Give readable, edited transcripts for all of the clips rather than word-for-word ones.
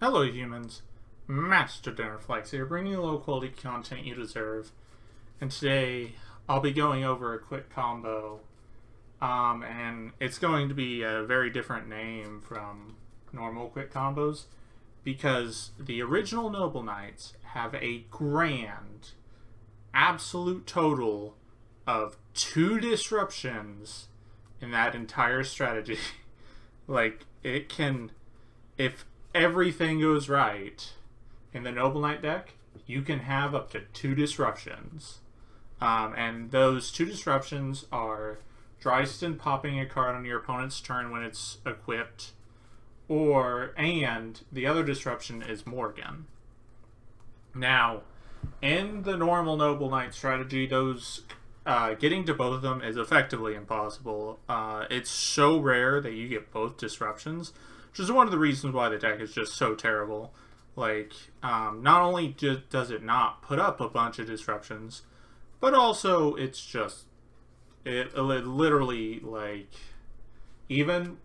Hello humans, Master Dinnerflex here, bringing you low quality content you deserve. And today I'll be going over a quick combo, and it's going to be a very different name from normal quick combos, because the original Noble Knights have a grand, absolute total of 2 disruptions in that entire strategy. Like, it can, if everything goes right in the Noble Knight deck, you can have up to 2 disruptions. And those 2 disruptions are Dryston popping a card on your opponent's turn when it's equipped, and the other disruption is Morgan. Now, in the normal Noble Knight strategy, those getting to both of them is effectively impossible. It's so rare that you get both disruptions, which is one of the reasons why the deck is just so terrible. Like, not only does it not put up a bunch of disruptions, but also it's just, it literally, like, even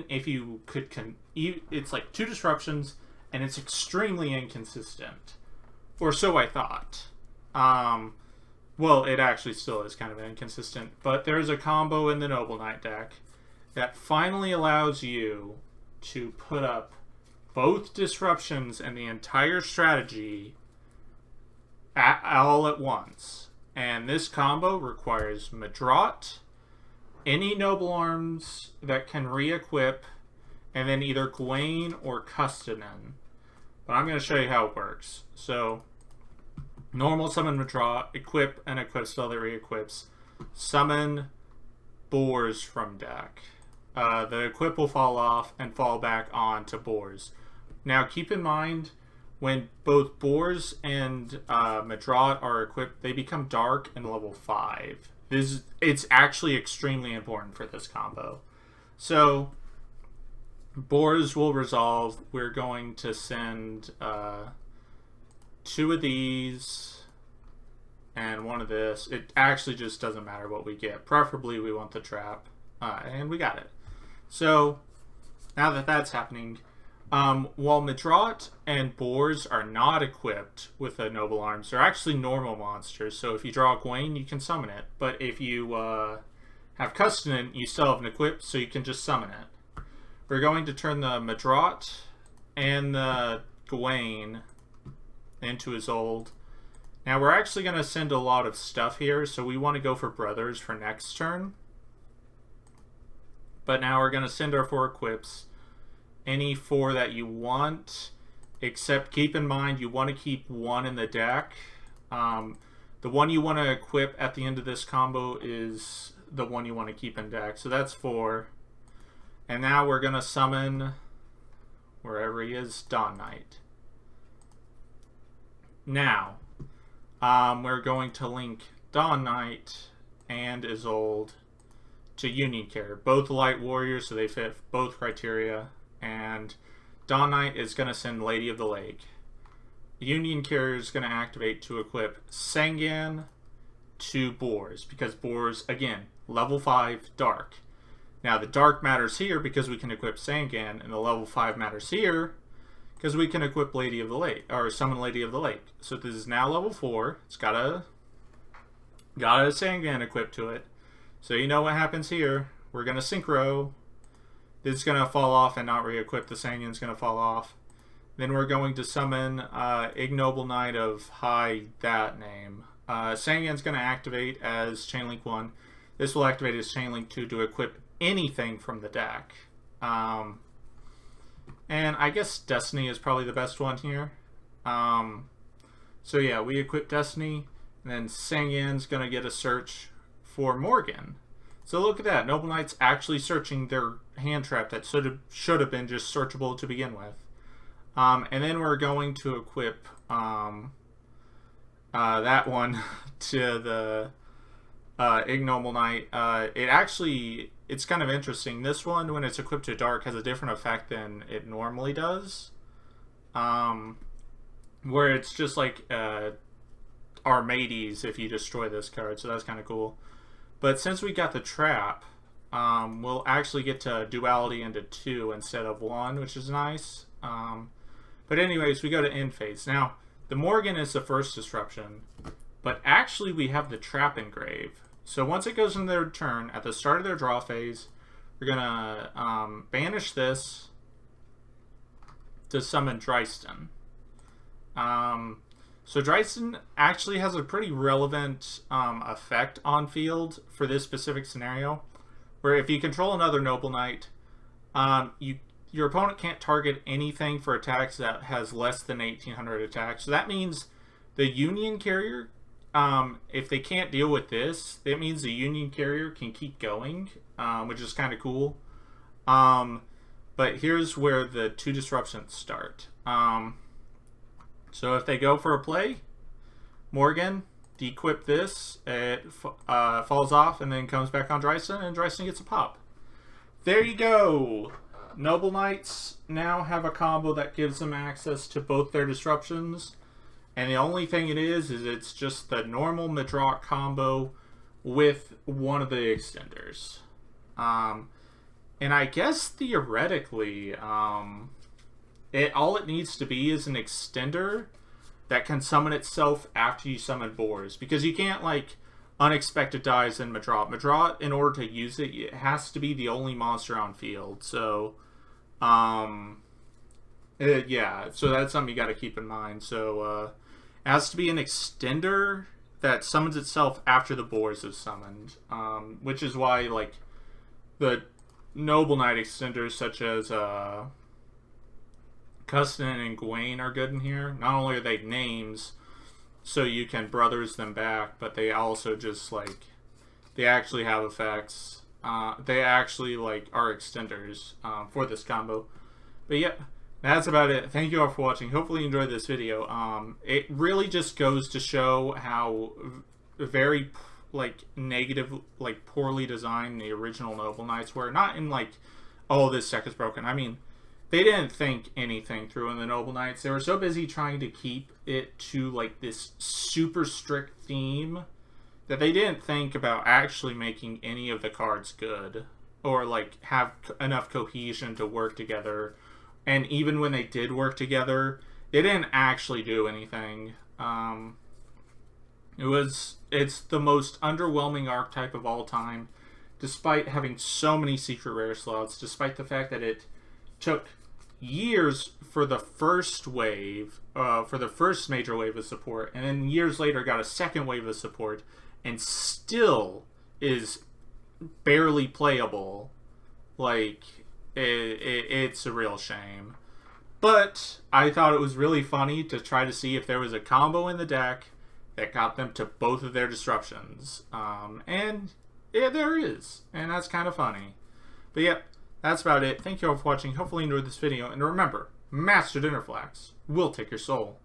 if you could, it's like 2 disruptions, and it's extremely inconsistent. Or so I thought. Well, it actually still is kind of inconsistent, but there's a combo in the Noble Knight deck that finally allows you to put up both disruptions and the entire strategy all at once. And this combo requires Madrot, any Noble Arms that can re-equip, and then either Gawain or Custonin. But I'm going to show you how it works. So, normal summon Madrot, equip and equip spell that re-equips, summon Boars from deck. The equip will fall off and fall back on to Boars. Now keep in mind, when both Boars and Madrot are equipped, they become dark in level 5. It's actually extremely important for this combo. So, Boars will resolve. We're going to send 2 of these and 1 of this. It actually just doesn't matter what we get. Preferably we want the trap. And we got it. So, now that that's happening, while Madrot and Boars are not equipped with the Noble Arms, they're actually normal monsters. So if you draw Gawain, you can summon it. But if you have Custonin, you still have an equip, so you can just summon it. We're going to turn the Madrot and the Gawain into his old. Now we're actually going to send a lot of stuff here, so we want to go for Brothers for next turn. But now we're going to send our 4 equips. Any 4 that you want, except keep in mind you want to keep 1 in the deck. The one you want to equip at the end of this combo is the one you want to keep in deck. So that's 4. And now we're going to summon, wherever he is, Dawn Knight. Now, we're going to link Dawn Knight and Isolde to Union Carrier. Both light warriors, so they fit both criteria. And Dawn Knight is going to send Lady of the Lake. Union Carrier is going to activate to equip Sangan to Boars, because Boars, again, level 5 dark. Now the dark matters here because we can equip Sangan, and the level 5 matters here because we can equip Lady of the Lake, or summon Lady of the Lake. So this is now level 4. It's got a Sangan equipped to it. So you know what happens here. We're going to synchro. This is going to fall off and not re-equip. The Sangan's going to fall off. Then we're going to summon Ignoble Knight of High that name. Sangan's going to activate as Chainlink 1. This will activate as Chainlink 2 to equip anything from the deck. And I guess Destiny is probably the best one here. So yeah, we equip Destiny, and then Sangan's going to get a search for Morgan. So look at that. Noble Knight's actually searching their hand trap that should have been just searchable to begin with. And then we're going to equip that one to the Ignoble Knight. It's kind of interesting. This one, when it's equipped to Dark, has a different effect than it normally does. Where it's just like Armades if you destroy this card, so that's kind of cool. But since we got the trap, we'll actually get to duality into 2 instead of 1, which is nice. But anyways, we go to end phase. Now, the Morgan is the first disruption, but actually we have the Trap Engrave. So once it goes in their turn, at the start of their draw phase, we're going to banish this to summon Dryston. So Dryston actually has a pretty relevant effect on field for this specific scenario, where if you control another Noble Knight, your opponent can't target anything for attacks that has less than 1800 attacks. So that means the Union Carrier, if they can't deal with this, that means the Union Carrier can keep going, which is kind of cool. But here's where the 2 disruptions start. So if they go for a play, Morgan, dequip this, it falls off and then comes back on Dryston, and Dryston gets a pop. There you go! Noble Knights now have a combo that gives them access to both their disruptions, and the only thing it is it's just the normal Madrock combo with one of the extenders. And I guess theoretically, all it needs to be is an extender that can summon itself after you summon boars, because you can't like unexpected dies in Madrock. Madrock, in order to use it, it has to be the only monster on field. So, yeah, so that's something you got to keep in mind. So, it has to be an extender that summons itself after the boars is summoned, which is why like the Noble Knight extenders such as Custon and Gawain are good in here. Not only are they names, so you can brothers them back, but they also just like, they actually have effects. They actually like are extenders for this combo. But yeah, that's about it. Thank you all for watching. Hopefully you enjoyed this video. It really just goes to show how very like negative, like poorly designed the original Noble Knights were. Not in like, oh, this deck is broken. I mean, they didn't think anything through in the Noble Knights. They were so busy trying to keep it to like this super strict theme that they didn't think about actually making any of the cards good or like have enough cohesion to work together. And even when they did work together, they didn't actually do anything. It's the most underwhelming archetype of all time, despite having so many secret rare slots, despite the fact that it took years for the first wave, for the first major wave of support, and then years later got a second wave of support, and still is barely playable. Like, it's a real shame. But I thought it was really funny to try to see if there was a combo in the deck that got them to both of their disruptions. And yeah, there is. And that's kind of funny. But yep, that's about it. Thank you all for watching. Hopefully you enjoyed this video. And remember, Master Dinnerflax will take your soul.